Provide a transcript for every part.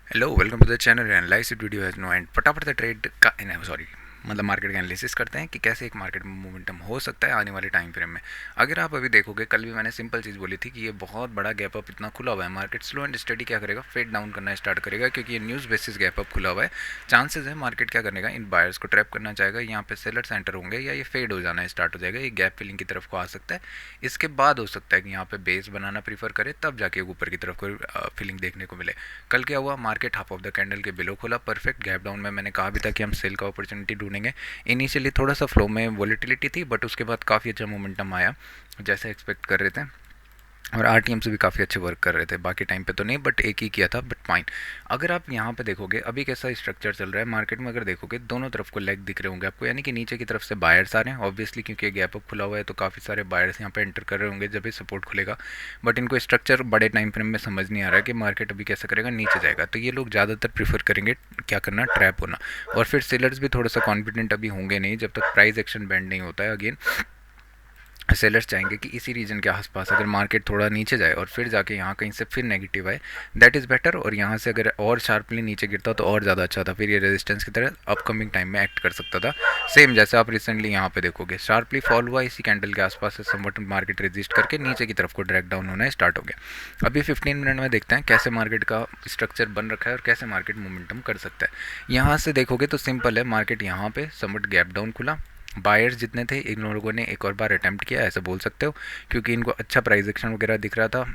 Hello welcome to the channel analyse video has no end. फटाफट से trade का sorry मतलब मार्केट का एनालिसिस करते हैं कि कैसे एक मार्केट में मोमेंटम हो सकता है आने वाले टाइम फ्रेम में। अगर आप अभी देखोगे, कल भी मैंने सिंपल चीज़ बोली थी कि ये बहुत बड़ा गैप अप इतना खुला हुआ है, मार्केट स्लो एंड स्टडी क्या करेगा, फेड डाउन करना स्टार्ट करेगा क्योंकि ये न्यूज़ बेसिस गैप अप खुला हुआ है। चांसेस है मार्केट क्या करने का, इन बायर्स को ट्रैप करना चाहेगा, यहाँ पे सेलर्स एंटर होंगे या ये फेड हो जाना स्टार्ट हो जाएगा, ये गैप फिलिंग की तरफ को आ सकता है। इसके बाद हो सकता है कि यहाँ पे बेस बनाना प्रीफर करे, तब जाके ऊपर की तरफ कोई फिलिंग देखने को मिले। कल क्या हुआ, market half of the candle के बिलो खोला, परफेक्ट गैप डाउन में। मैंने कहा भी था कि हम सेल का अपॉर्चुनिटी ढूंढेंगे। इनिशियली थोड़ा सा फ्लो में वॉलेटिलिटी थी, बट उसके बाद काफ़ी अच्छा मोमेंटम आया जैसे एक्सपेक्ट कर रहे थे, और आरटीएम से भी काफ़ी अच्छे वर्क कर रहे थे। बाकी टाइम पे तो नहीं, बट एक ही किया था, बट फाइन। अगर आप यहाँ पे देखोगे अभी कैसा स्ट्रक्चर चल रहा है मार्केट में, अगर देखोगे दोनों तरफ को लेग दिख रहे होंगे आपको, यानी कि नीचे की तरफ से बायर्स आ रहे हैं ऑब्वियसली, क्योंकि गैप अप खुला हुआ है तो काफ़ी सारे बायर्स यहाँ पे एंटर कर रहे होंगे जब भी सपोर्ट खुलेगा। बट इनको स्ट्रक्चर बड़े टाइम फ्रेम में समझ नहीं आ रहा है कि मार्केट अभी कैसा करेगा, नीचे जाएगा, तो ये लोग ज़्यादातर प्रीफर करेंगे क्या करना, ट्रैप होना। और फिर सेलर्स भी थोड़ा सा कॉन्फिडेंट अभी होंगे नहीं जब तक प्राइस एक्शन बैंड नहीं होता है। अगेन सेलर्स चाहेंगे कि इसी रीजन के आसपास अगर मार्केट थोड़ा नीचे जाए और फिर जाके यहाँ कहीं से फिर नेगेटिव आए, दैट इज़ बेटर। और यहाँ से अगर और शार्पली नीचे गिरता तो और ज़्यादा अच्छा था, फिर ये रेजिस्टेंस की तरह अपकमिंग टाइम में एक्ट कर सकता था। सेम जैसे आप रिसेंटली यहाँ पे देखोगे, शार्पली फॉल हुआ इसी कैंडल के आसपास से, समवट मार्केट रेजिस्ट करके नीचे की तरफ को ड्रैग डाउन होना स्टार्ट हो गया। अभी 15 मिनट में देखते हैं कैसे मार्केट का स्ट्रक्चर बन रखा है और कैसे मार्केट मोमेंटम कर सकता है। यहाँ से देखोगे तो सिंपल है, मार्केट यहाँ पे समवट गैप डाउन खुला, बायर्स जितने थे इन लोगों ने एक और बार अटैम्प्ट किया, ऐसा बोल सकते हो, क्योंकि इनको अच्छा प्राइस एक्शन वगैरह दिख रहा था।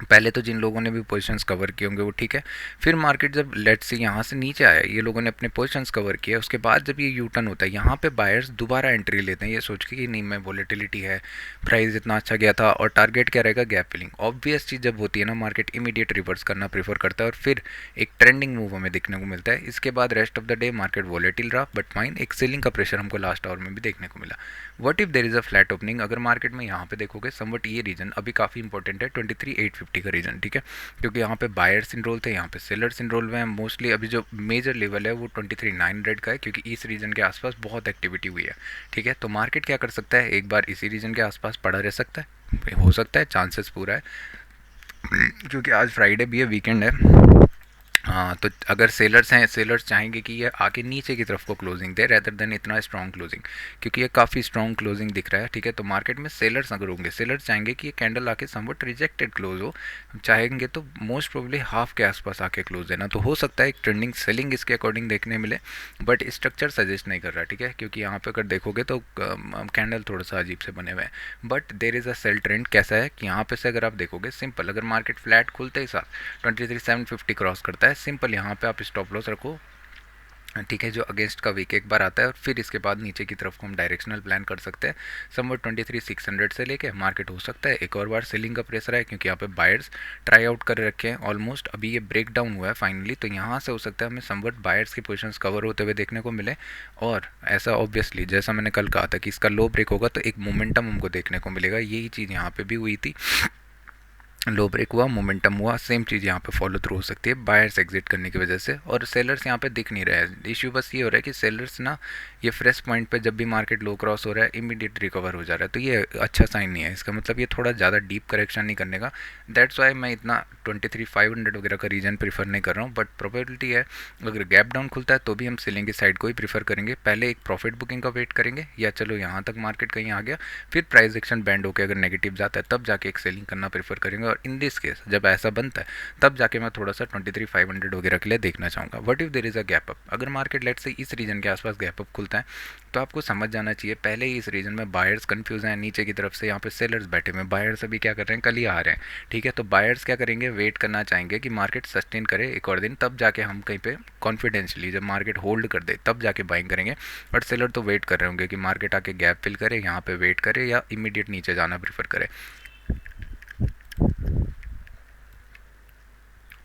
पहले तो जिन लोगों ने भी पोजीशंस कवर किए होंगे वो ठीक है, फिर मार्केट जब लेट्स से यहाँ से नीचे आया, ये लोगों ने अपने पोजीशंस कवर किए, उसके बाद जब ये यू टर्न होता है यहाँ पे बायर्स दोबारा एंट्री लेते हैं ये सोच के कि नहीं, मैं वॉलेटिलिटी है, प्राइस इतना अच्छा गया था और टारगेट क्या रहेगा, गैप फिलिंग। ऑब्वियस चीज़ जब होती है ना, मार्केट इमीडिएट रिवर्स करना प्रीफर करता है और फिर एक ट्रेंडिंग मूव हमें देखने को मिलता है। इसके बाद rest of the day market volatile रहा, बट फाइन, एक सेलिंग का प्रेशर हमको लास्ट आवर में भी देखने को मिला। What if there is a flat opening, अगर मार्केट में यहाँ पे देखोगे समवट ये रीजन अभी काफ़ी इंपॉर्टेंट है, 23,850 का रीजन, ठीक है, क्योंकि यहाँ पे बायर्स इनरोल थे, यहाँ पे सेलर्स इनरोल हुए हैं मोस्टली। अभी जो मेजर लेवल है वो 23,900 का है, क्योंकि इस रीजन के आसपास बहुत एक्टिविटी हुई है, ठीक है। तो मार्केट क्या कर सकता है, एक बार इसी रीजन के आसपास पड़ा रह सकता है, हो सकता है, चांसेस पूरा है, क्योंकि आज फ्राइडे भी है, वीकेंड है। हाँ, तो अगर सेलर्स हैं, सेलर्स चाहेंगे कि ये आके नीचे की तरफ को क्लोजिंग दे रेदर देन इतना स्ट्रॉन्ग क्लोजिंग, क्योंकि ये काफ़ी स्ट्रॉन्ग क्लोजिंग दिख रहा है, ठीक है। तो मार्केट में सेलर्स अगर होंगे, सेलर्स चाहेंगे कि ये कैंडल आके समवट रिजेक्टेड क्लोज हो, चाहेंगे तो मोस्ट प्रोबेबली हाफ के आसपास आके क्लोज देना, तो हो सकता है एक ट्रेंडिंग सेलिंग इसके अकॉर्डिंग देखने मिले। बट स्ट्रक्चर सजेस्ट नहीं कर रहा, ठीक है, क्योंकि यहाँ पे अगर देखोगे तो कैंडल थोड़ा सा अजीब से बने हुए हैं। But there is a sell trend, कैसा है कि यहाँ पे से अगर आप देखोगे सिंपल, अगर मार्केट फ्लैट खुलते ही साथ 23,750 क्रॉस करता है, सिंपल यहाँ पे आप स्टॉप लॉस रखो, ठीक है, जो अगेंस्ट का वीक एक बार आता है, और फिर इसके बाद नीचे की तरफ को हम डायरेक्शनल प्लान कर सकते हैं। समवट 23,600 से लेके मार्केट हो सकता है एक और बार सेलिंग का प्रेशर है, क्योंकि यहाँ पे बायर्स ट्राई आउट कर रखे हैं ऑलमोस्ट। अभी ये ब्रेक डाउन हुआ है फाइनली, तो यहाँ से हो सकता है हमें समवट बायर्स की पोजीशंस कवर होते हुए देखने को मिले। और ऐसा ऑब्वियसली जैसा मैंने कल कहा था कि इसका लो ब्रेक होगा तो एक मोमेंटम हमको देखने को मिलेगा, यही चीज़ यहाँ पे भी हुई थी, लो ब्रेक हुआ, मोमेंटम हुआ, सेम चीज़ यहाँ पे फॉलो थ्रू हो सकती है बायर्स एग्जिट करने की वजह से। और सेलर्स यहाँ पे दिख नहीं रहा है, इश्यू बस ये हो रहा है कि सेलर्स ना ये फ्रेश पॉइंट पे जब भी मार्केट लो क्रॉस हो रहा है इमीडिएट रिकवर हो जा रहा है, तो ये अच्छा साइन नहीं है, इसका मतलब ये थोड़ा ज़्यादा डीप करेक्शन नहीं करने का। दैट्स वाई मैं इतना 23,500 वगैरह का रीजन प्रीफर नहीं कर रहा हूँ। बट प्रोबेबिलिटी है अगर गैप डाउन खुलता है तो भी हम सेलिंग की साइड को ही प्रीफर करेंगे, पहले एक प्रॉफिट बुकिंग का वेट करेंगे, या चलो यहाँ तक मार्केट कहीं आ गया, फिर प्राइस एक्शन बैंड होकर अगर नेगेटिव जाता है तब जाके एक सेलिंग करना प्रीफर करेंगे। और इन दिस केस जब ऐसा बनता है तब जाके मैं थोड़ा सा 23,500 वगैरह के लिए देखना चाहूँगा। What if there is a gap up, अगर मार्केट लेट से इस रीजन के आसपास गैप अप खुलता है तो आपको समझ जाना चाहिए पहले ही इस रीजन में बायर्स कंफ्यूज हैं, नीचे की तरफ से यहाँ पे सेलर्स बैठे हुए हैं, बायर्स अभी क्या कर रहे हैं, कल ही आ रहे हैं, ठीक है। तो बायर्स क्या करेंगे, वेट करना चाहेंगे कि मार्केट सस्टेन करे एक और दिन, तब जाके हम कहीं पे कॉन्फिडेंशली जब मार्केट होल्ड कर दे तब जाके बाइंग करेंगे। बट सेलर तो वेट कर रहे होंगे कि मार्केट आके गैप फिल करे, यहाँ पे वेट करे या इमीडिएट नीचे जाना प्रीफर करे।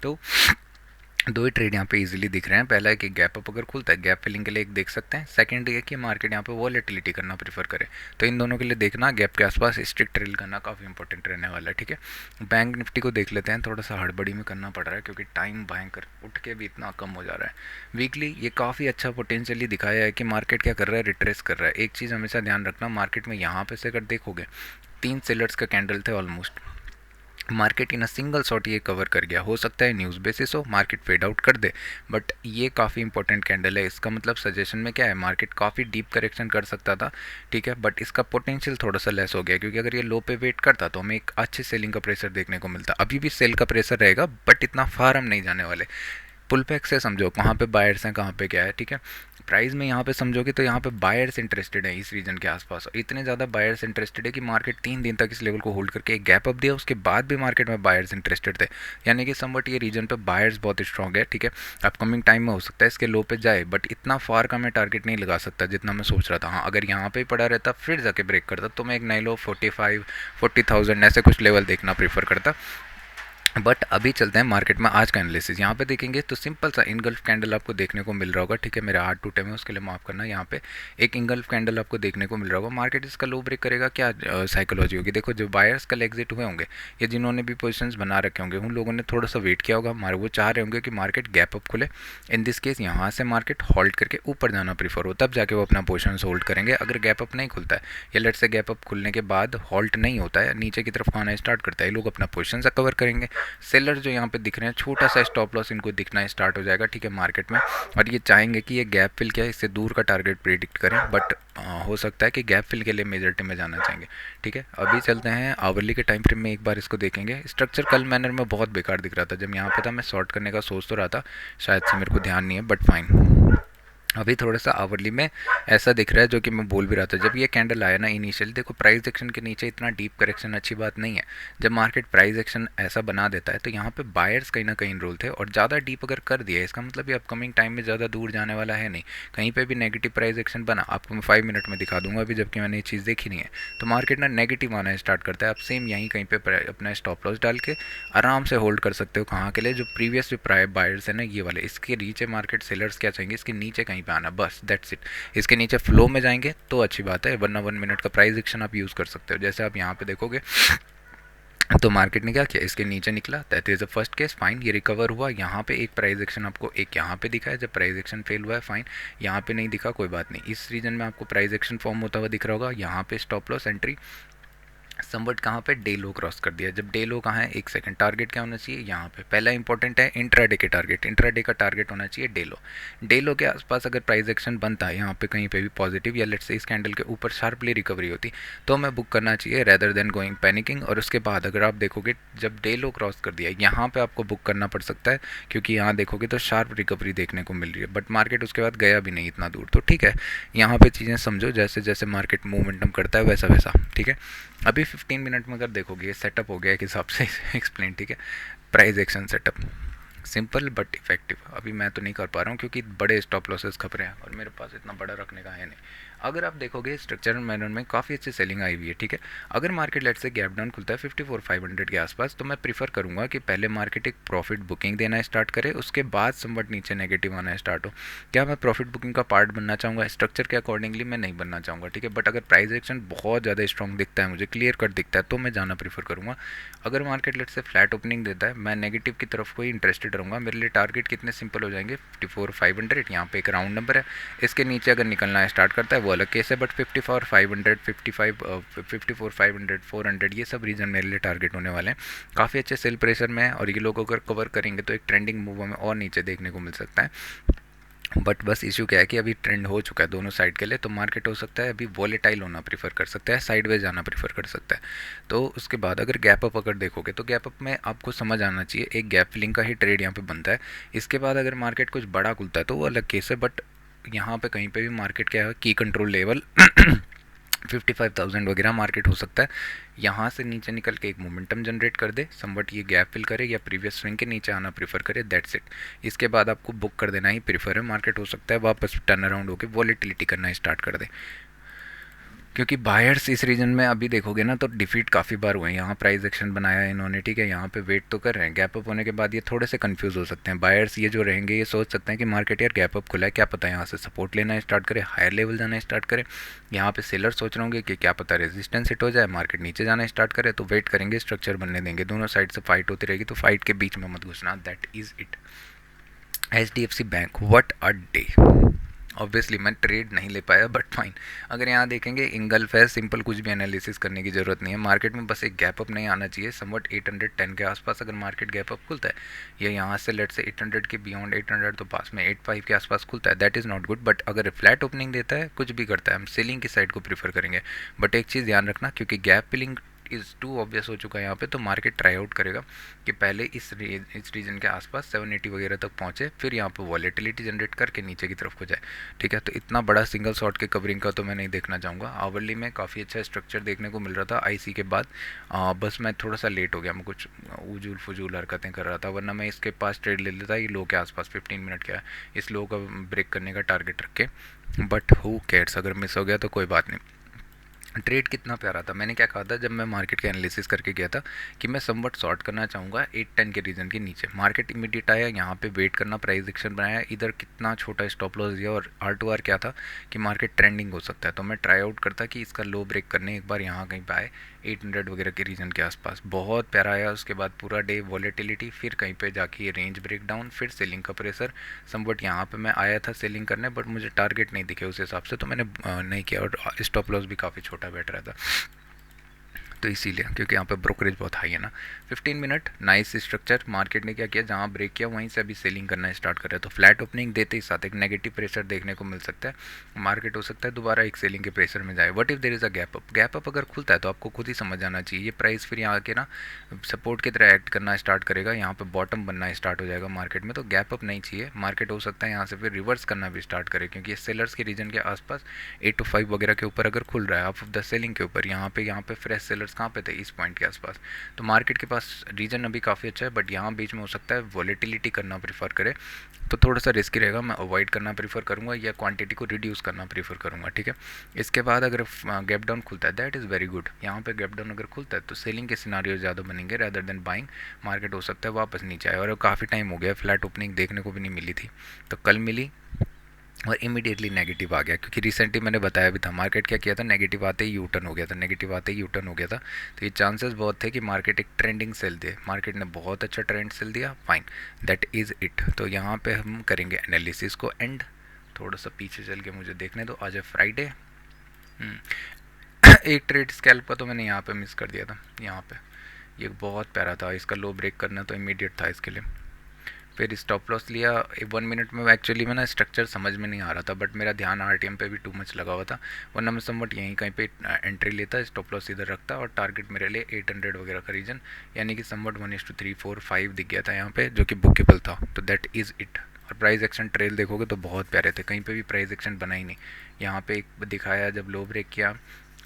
तो दो ही ट्रेड यहाँ पे इजीली दिख रहे हैं, पहला है कि गैप अप अगर खुलता है गैप फिलिंग के लिए एक देख सकते हैं, सेकंड ये कि मार्केट यहाँ पे वॉलेटिलिटी करना प्रीफर करे, तो इन दोनों के लिए देखना गैप के आसपास स्ट्रिक्ट ट्रेल करना काफ़ी इंपॉर्टेंट रहने वाला है, ठीक है। बैंक निफ्टी को देख लेते हैं, थोड़ा सा हड़बड़ी में करना पड़ रहा है क्योंकि टाइम भयंकर उठ के भी इतना कम हो जा रहा है। वीकली ये काफ़ी अच्छा पोटेंशियली दिखाया है कि मार्केट क्या कर रहा है, रिट्रेस कर रहा है। एक चीज़ हमेशा ध्यान रखना, मार्केट में यहाँ पे से अगर देखोगे 3 सेलर्स का कैंडल थे almost, market in a single shot ये कवर कर गया। हो सकता है न्यूज़ बेसिस हो, मार्केट फेड आउट कर दे, बट ये काफ़ी इंपॉर्टेंट कैंडल है। इसका मतलब सजेशन में क्या है, मार्केट काफ़ी डीप करेक्शन कर सकता था, ठीक है, बट इसका पोटेंशियल थोड़ा सा लेस हो गया, क्योंकि अगर ये लो पे वेट करता तो हमें एक अच्छे सेलिंग का प्रेशर देखने को मिलता। अभी भी सेल का प्रेशर रहेगा, बट इतना फार हम नहीं जाने वाले। पुल बैक से समझो कहाँ पे बायर्स हैं, कहाँ पे क्या है, ठीक है। प्राइस में यहाँ पे समझोगे तो यहाँ पे बायर्स इंटरेस्टेड है इस रीजन के आसपास, और इतने ज़्यादा बायर्स इंटरेस्टेड है कि मार्केट 3 दिन तक इस लेवल को होल्ड करके एक गैप अप दिया, उसके बाद भी मार्केट में बायर्स इंटरेस्टेड थे। यानी कि समवट ये रीजन पे बायर्स बहुत स्ट्रॉन्ग है, ठीक है। अपकमिंग टाइम में हो सकता है इसके लो पे जाए, बट इतना फार का मैं टारगेट नहीं लगा सकता जितना मैं सोच रहा था। हाँ, अगर यहाँ पे पड़ा रहता फिर जाके ब्रेक करता तो मैं एक नई लो 45-40,000 ऐसे कुछ लेवल देखना प्रीफर करता। बट अभी चलते हैं मार्केट में आज का एनालिसिस। यहाँ पे देखेंगे तो सिंपल सा इनगल्फ कैंडल आपको देखने को मिल रहा होगा, ठीक है। मेरे हाथ टूटे में उसके लिए माफ़ करना। यहाँ पे एक इनगल्फ कैंडल आपको देखने को मिल रहा होगा। मार्केट इसका लो ब्रेक करेगा, क्या साइकोलॉजी होगी। देखो, जो बायर्स कल एग्जिट हुए होंगे या जिन्होंने भी पोजिशंस बना रखे होंगे, उन लोगों ने थोड़ा सा वेट किया होगा, हमारे वो चाह रहे होंगे कि मार्केट गैप अप खुले। इन दिस केस यहाँ से मार्केट होल्ड करके ऊपर जाना प्रीफर हो, तब जाके वो अपना पोजिशन होल्ड करेंगे। अगर गैप अप नहीं खुलता है या लेट से गैप अप खुलने के बाद होल्ड नहीं होता है, नीचे की तरफ खाना स्टार्ट करता है, लोग अपना पोजिशन से कवर करेंगे। सेलर जो यहाँ पे दिख रहे हैं, छोटा सा स्टॉप लॉस इनको दिखना स्टार्ट हो जाएगा, ठीक है, मार्केट में। और ये चाहेंगे कि ये गैप फिल क्या है, इससे दूर का टारगेट प्रिडिक्ट करें, बट हो सकता है कि गैप फिल के लिए मेजॉरिटी में जाना चाहेंगे, ठीक है। अभी चलते हैं आवरली के टाइम फ्रेम में, एक बार इसको देखेंगे। स्ट्रक्चर कल मैनर में बहुत बेकार दिख रहा था, जब यहाँ पे था मैं शॉर्ट करने का सोच तो रहा था, शायद से मेरे को ध्यान नहीं है, बट फाइन। अभी थोड़ा सा आवरली में ऐसा दिख रहा है, जो कि मैं बोल भी रहा था। जब ये कैंडल आया ना इनिशियल, देखो प्राइस एक्शन के नीचे इतना डीप करेक्शन अच्छी बात नहीं है। जब मार्केट प्राइस एक्शन ऐसा बना देता है तो यहाँ पे बायर्स कहीं ना कहीं इनरोल थे, और ज़्यादा डीप अगर कर दिया इसका मतलब ये अपकमिंग टाइम में ज़्यादा दूर जाने वाला है नहीं। कहीं पर भी नेगेटिव प्राइस एक्शन बना, आपको मैं 5 मिनट में दिखा दूंगा अभी, जबकि मैंने ये चीज़ देखी नहीं है। तो मार्केट ना नेगेटिव आना स्टार्ट करता है। आप सेम यहीं कहीं पर अपना स्टॉप लॉस डाल के आराम से होल्ड कर सकते हो। कहाँ के लिए, जो प्रीवियस जो प्राइस बायर्स है ना ये वाले, इसके नीचे मार्केट सेलर्स क्या चाहेंगे, इसके नीचे कहीं पे आना, बस दैट्स इट। इसके नीचे फ्लो में जाएंगे तो अच्छी बात है, वरना 1 मिनट का प्राइस एक्शन आप यूज़ कर सकते हो। जैसे आप यहाँ पे देखोगे तो मार्केट ने क्या किया, इसके नीचे निकला, that is the first case, fine. ये रिकवर हुआ, यहाँ पे एक प्राइस एक्शन आपको एक यहाँ पे दिखा है, जब प्राइस एक्शन फेल हुआ है, फाइन। यहाँ पे नहीं दिखा, कोई बात नहीं। इस रीजन में आपको प्राइस एक्शन फॉर्म होता हुआ दिख रहा होगा। यहाँ पे स्टॉप लॉस एंट्री समवट कहाँ पे, डे लो क्रॉस कर दिया। जब डे लो कहाँ है, एक सेकंड, टारगेट क्या होना चाहिए यहाँ पे, पहला इंपॉर्टेंट है इंट्राडे के टारगेट। इंट्राडे का टारगेट होना चाहिए डे लो। डे लो के आसपास अगर प्राइस एक्शन बनता है यहाँ पे कहीं पे भी पॉजिटिव, या लेट्स से इस कैंडल के ऊपर शार्पली रिकवरी होती, तो हमें बुक करना चाहिए रेदर देन गोइंग पैनिकिंग। और उसके बाद अगर आप देखोगे जब डे लो क्रॉस कर दिया, यहाँ पे आपको बुक करना पड़ सकता है, क्योंकि यहाँ देखोगे तो शार्प रिकवरी देखने को मिल रही है, बट मार्केट उसके बाद गया भी नहीं इतना दूर, तो ठीक है। यहाँ पे चीज़ें समझो, जैसे जैसे मार्केट मूवमेंटम करता है वैसा वैसा, ठीक है। अभी 15 मिनट में अगर देखोगे, ये सेटअप हो गया एक हिसाब से एक्सप्लेन, ठीक है। Price action setup simple but effective. अभी मैं तो नहीं कर पा रहा हूँ क्योंकि बड़े स्टॉप लॉसेस खप रहे हैं और मेरे पास इतना बड़ा रखने का है नहीं। अगर आप देखोगे स्ट्रक्चरल मैनर में काफ़ी अच्छी सेलिंग आई हुई है, ठीक है। अगर मार्केट लेट से गैप डाउन खुलता है 54,500 के आसपास, तो मैं प्रीफर करूँगा कि पहले मार्केट एक प्रॉफिट बुकिंग देना स्टार्ट करे, उसके बाद समवट नीचे नेगेटिव आना स्टार्ट हो। क्या मैं प्रॉफिट बुकिंग का पार्ट बनना चाहूँगा, स्ट्रक्चर के अकॉर्डिंगली मैं नहीं बनना चाहूँगा, ठीक है। बट अगर प्राइस एक्शन बहुत ज़्यादा स्ट्रॉन्ग दिखता है, मुझे क्लियर कट दिखता है, तो मैं जाना प्रीफर करूँगा। अगर मार्केट लेट से फ्लैट ओपनिंग देता है, मैं नेगेटिव की तरफ कोई इंटरेस्टेड रहूँगा। मेरे लिए टारगेट कितने सिंपल हो जाएंगे, 54,500, यहाँ पे एक राउंड नंबर है। इसके नीचे अगर निकलना स्टार्ट करता है वो अलग केस है, बट 54,500, 54,500, 400 ये सब रीजन मेरे लिए टारगेट होने वाले हैं। काफ़ी अच्छे सेल प्रेशर में है, और ये लोग अगर कवर करेंगे तो एक ट्रेंडिंग मूव हमें और नीचे देखने को मिल सकता है। बट बस इशू क्या है कि अभी ट्रेंड हो चुका है दोनों साइड के लिए, तो मार्केट हो सकता है अभी वॉलेटाइल होना प्रीफर कर सकता है, साइडवेज जाना प्रीफर कर सकता है। तो उसके बाद अगर गैप अप अगर देखोगे तो गैप अप में आपको समझ आना चाहिए, एक गैप फिलिंग का ही ट्रेड यहाँ पे बनता है। इसके बाद अगर मार्केट कुछ बड़ा खुलता है तो वो अलग केस है, बट यहाँ पे कहीं पे भी मार्केट क्या है, की कंट्रोल लेवल 55,000 वगैरह मार्केट हो सकता है। यहाँ से नीचे निकल के एक मोमेंटम जनरेट कर दे, समवट ये गैप फिल करे या प्रीवियस स्विंग के नीचे आना प्रीफर करे, दैट्स इट। इसके बाद आपको बुक कर देना ही प्रीफर है। मार्केट हो सकता है वापस टर्न अराउंड होकर वॉलेटिलिटी करना स्टार्ट कर दे, क्योंकि बायर्स इस रीजन में अभी देखोगे ना तो डिफीट काफ़ी बार हुए हैं। यहाँ प्राइस एक्शन बनाया है इन्होंने, ठीक है, यहाँ पे वेट तो कर रहे हैं, गैप अप होने के बाद ये थोड़े से कंफ्यूज हो सकते हैं। बायर्स ये जो रहेंगे ये सोच सकते हैं कि मार्केट यार गैप अप खुला है, क्या पता यहाँ से सपोर्ट लेना स्टार्ट करे, हायर लेवल जाना स्टार्ट करे। यहाँ पे सेलर सोच रहे होंगे कि क्या पता रेजिस्टेंस हिट हो जाए, मार्केट नीचे जाना स्टार्ट करे, तो वेट करेंगे, स्ट्रक्चर बनने देंगे, दोनों साइड से फाइट होती रहेगी, तो फाइट के बीच में मत घुसना, that is it. HDFC bank, what a day. Obviously मैं ट्रेड नहीं ले पाया, बट फाइन। अगर यहाँ देखेंगे इंगल्फ है, सिंपल कुछ भी एनालिसिस करने की ज़रूरत नहीं है। मार्केट में बस एक गैप अप नहीं आना चाहिए समवट 810 के आसपास। अगर मार्केट गैप अप खुलता है या यहाँ से लेट से 800 के बियॉन्ड 800 तो पास में 85 के आसपास खुलता है, that is not good. But अगर फ्लैट ओपनिंग देता है, कुछ भी करता है, हम सेलिंग की साइड को प्रीफर करेंगे। बट एक चीज़ ध्यान रखना, क्योंकि gap filling is too obvious हो चुका है यहाँ पे, तो मार्केट ट्राई आउट करेगा कि पहले इस रीजन के आसपास 780 वगैरह तक पहुँचे, फिर यहाँ पे वॉलेटिलिटी जनरेट करके नीचे की तरफ को जाए। ठीक है, तो इतना बड़ा सिंगल शॉट के कवरिंग का तो मैं नहीं देखना चाहूँगा। आवरली में काफ़ी अच्छा स्ट्रक्चर देखने को मिल रहा था आईसी के बाद। बस मैं थोड़ा सा लेट हो गया, मैं कुछ उजूल फजूल हरकतें कर रहा था, वरना मैं इसके पास ट्रेड ले लेता ये लो के आसपास 15 मिनट का। इस लो का ब्रेक करने का टारगेट रख के, बट हु केयर्स, अगर मिस हो गया तो कोई बात नहीं। ट्रेड कितना प्यारा था। मैंने क्या कहा था जब मैं मार्केट के एनालिसिस करके गया था कि मैं समवट शॉर्ट करना चाहूँगा 810 के रीजन के नीचे। मार्केट इमीडिएट आया, यहाँ पे वेट करना, प्राइस एक्शन बनाया, इधर कितना छोटा स्टॉप लॉस दिया, और R2R क्या था कि मार्केट ट्रेंडिंग हो सकता है, तो मैं ट्राई आउट करता कि इसका लो ब्रेक करने एक बार यहाँ कहीं पे आए 800 वगैरह के रीजन के आसपास। बहुत प्यारा आया, उसके बाद पूरा डे वॉलेटिलिटी, फिर कहीं पे जाके ये रेंज ब्रेक डाउन, फिर सेलिंग का प्रेशर। समवट यहाँ पे मैं आया था सेलिंग करने, बट मुझे टारगेट नहीं दिखे उस हिसाब से, तो मैंने नहीं किया, और स्टॉप लॉस भी काफ़ी छोटा बैठ रहा था, तो इसीलिए, क्योंकि यहाँ पे ब्रोकरेज बहुत हाई है ना। 15 मिनट नाइस स्ट्रक्चर। मार्केट ने क्या किया, जहाँ ब्रेक किया वहीं से अभी सेलिंग करना स्टार्ट कर रहा है, तो फ्लैट ओपनिंग देते ही साथ एक नेगेटिव प्रेशर देखने को मिल सकता है। मार्केट हो सकता है दोबारा एक सेलिंग के प्रेशर में जाए। What if there is a gap up. Gap up अगर खुलता है तो आपको खुद ही समझ आना चाहिए, ये प्राइस फिर यहाँ के ना सपोर्ट की तरह एक्ट करना स्टार्ट करेगा, यहाँ पर बॉटम बनना स्टार्ट हो जाएगा मार्केट में, तो गैप अप नहीं चाहिए। मार्केट हो सकता है यहाँ से फिर रिवर्स करना भी स्टार्ट करे, क्योंकि ये सेलर्स के रीजन के आसपास 825 वगैरह के ऊपर अगर खुल रहा है, हाफ ऑफ द सेलिंग के ऊपर, यहाँ पे फ्रेश सेलर्स कहाँ पे थे, इस पॉइंट के आसपास। तो मार्केट के पास रीजन अभी काफ़ी अच्छा है, बट यहाँ बीच में हो सकता है वॉलेटिलिटी करना प्रीफर करे, तो थोड़ा सा रिस्की रहेगा। मैं अवॉइड करना प्रीफर करूँगा या क्वांटिटी को रिड्यूस करना प्रीफर करूँगा। ठीक है, इसके बाद अगर गैप डाउन खुलता है, दैट इज़ वेरी गुड। यहाँ पे गैप डाउन अगर खुलता है तो सेलिंग के सिनारियो ज़्यादा बनेंगे रैदर देन बाइंग। मार्केट हो सकता है वापस नीचे आए, और काफ़ी टाइम हो गया फ्लैट ओपनिंग देखने को भी नहीं मिली थी, तो कल मिली और इमीडिएटली नेगेटिव आ गया, क्योंकि रिसेंटली मैंने बताया भी था मार्केट क्या किया था, नेगेटिव आते ही यू टर्न हो गया था, नेगेटिव आते ही यू टर्न हो गया था। तो ये चांसेस बहुत थे कि मार्केट एक ट्रेंडिंग सेल दे। मार्केट ने बहुत अच्छा ट्रेंड सेल दिया, फाइन, दैट इज़ इट। तो यहाँ पे हम करेंगे एनालिसिस को एंड। थोड़ा सा पीछे चल के मुझे देखने दो, आज है फ्राइडे। एक ट्रेड स्कैल्प का तो मैंने यहाँ पे मिस कर दिया था। यहाँ पे ये बहुत प्यारा था, इसका लो ब्रेक करना तो इमीडिएट था इसके लिए। फिर स्टॉप लॉस लिया 1 मिनट में। एक्चुअली में ना स्ट्रक्चर समझ में नहीं आ रहा था, बट मेरा ध्यान RTM पे भी टू मच लगा हुआ था, वरना मैं समवट यहीं कहीं पे एंट्री लेता, स्टॉप लॉस इधर रखता, और टारगेट मेरे लिए 800 वगैरह का रीजन, यानी कि समवट 1:3 4 5 दिख गया था यहाँ पे, जो कि बुकेबल था, तो दैट इज़ इट। और प्राइस एक्शन ट्रेल देखोगे तो बहुत प्यारे थे, कहीं पे भी प्राइस एक्शन बना ही नहीं। यहाँ पे एक दिखाया जब लो ब्रेक किया,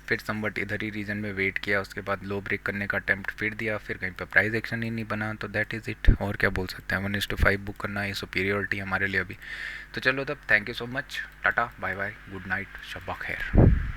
फिर समवट इधर ही रीजन में वेट किया, उसके बाद लो ब्रेक करने का अटैम्प्ट फिर दिया, फिर कहीं पर प्राइस एक्शन ही नहीं बना, तो दैट इज़ इट। और क्या बोल सकते हैं, 1:5 बुक करना ये सुपीरियरिटी हमारे लिए अभी। तो चलो तब, thank you so much, tata bye bye, good night, शब्बा खैर।